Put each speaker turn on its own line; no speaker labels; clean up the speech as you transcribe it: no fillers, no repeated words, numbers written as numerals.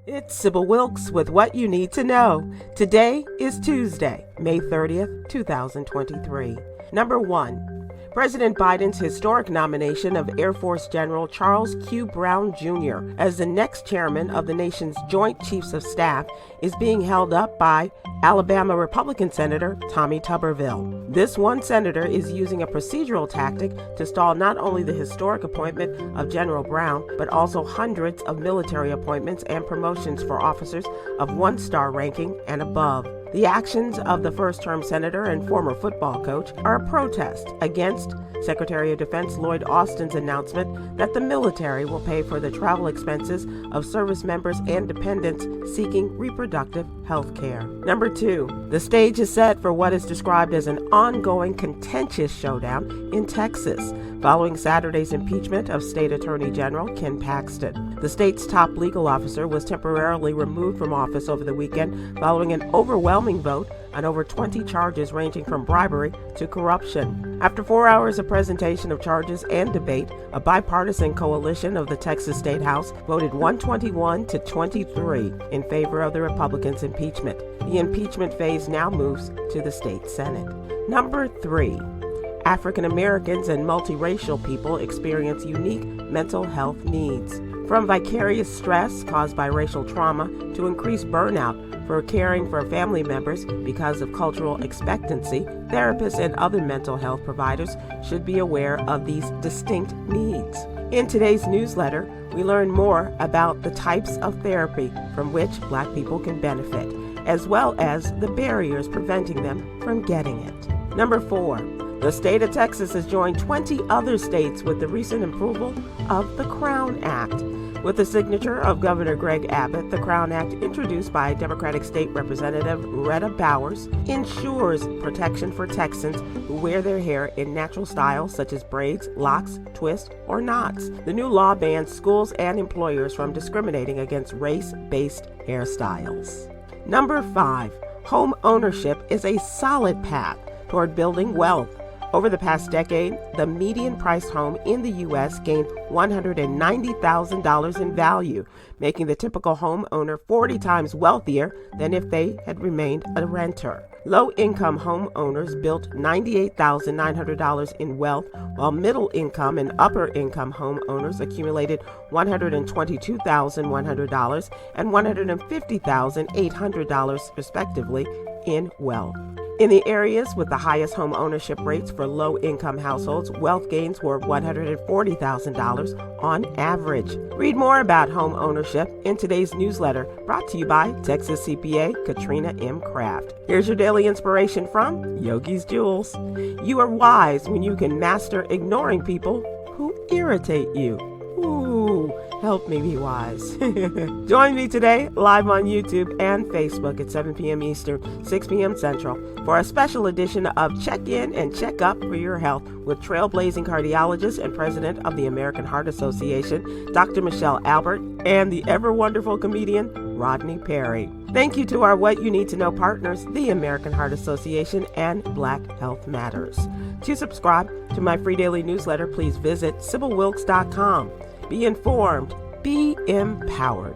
It's Sybil Wilkes with what you need to know. Today is Tuesday, May 30th, 2023. Number 1. President Biden's historic nomination of Air Force General Charles Q. Brown Jr. as the next chairman of the nation's Joint Chiefs of Staff is being held up by Alabama Republican Senator Tommy Tuberville. This one senator is using a procedural tactic to stall not only the historic appointment of General Brown, but also hundreds of military appointments and promotions for officers of one-star ranking and above. The actions of the first-term senator and former football coach are a protest against Secretary of Defense Lloyd Austin's announcement that the military will pay for the travel expenses of service members and dependents seeking reproductive health care. Number 2, the stage is set for what is described as an ongoing contentious showdown in Texas, following Saturday's impeachment of State Attorney General Ken Paxton. The state's top legal officer was temporarily removed from office over the weekend following an overwhelming vote on over 20 charges ranging from bribery to corruption. After 4 hours of presentation of charges and debate, a bipartisan coalition of the Texas State House voted 121 to 23 in favor of the Republicans' impeachment. The impeachment phase now moves to the state Senate. Number 3. African Americans and multiracial people experience unique mental health needs. From vicarious stress caused by racial trauma to increased burnout for caring for family members because of cultural expectancy, therapists and other mental health providers should be aware of these distinct needs. In today's newsletter, we learn more about the types of therapy from which Black people can benefit, as well as the barriers preventing them from getting it. Number 4. The state of Texas has joined 20 other states with the recent approval of the Crown Act. With the signature of Governor Greg Abbott, the Crown Act, introduced by Democratic State Representative Retta Bowers, ensures protection for Texans who wear their hair in natural styles such as braids, locks, twists, or knots. The new law bans schools and employers from discriminating against race-based hairstyles. Number 5. Home ownership is a solid path toward building wealth. Over the past decade, the median priced home in the U.S. gained $190,000 in value, making the typical homeowner 40 times wealthier than if they had remained a renter. Low-income homeowners built $98,900 in wealth, while middle-income and upper-income homeowners accumulated $122,100 and $150,800 respectively in wealth. In the areas with the highest home ownership rates for low-income households, wealth gains were $140,000 on average. Read more about home ownership in today's newsletter, brought to you by Texas CPA Katrina M. Kraft. Here's your daily inspiration from Yogi's Jewels. You are wise when you can master ignoring people who irritate you. Ooh, help me be wise. Join me today live on YouTube and Facebook at 7 p.m. Eastern, 6 p.m. Central for a special edition of Check In and Check Up for Your Health with trailblazing cardiologist and president of the American Heart Association, Dr. Michelle Albert, and the ever-wonderful comedian Rodney Perry. Thank you to our What You Need to Know partners, the American Heart Association and Black Health Matters. To subscribe to my free daily newsletter, please visit SybilWilkes.com. Be informed, be empowered.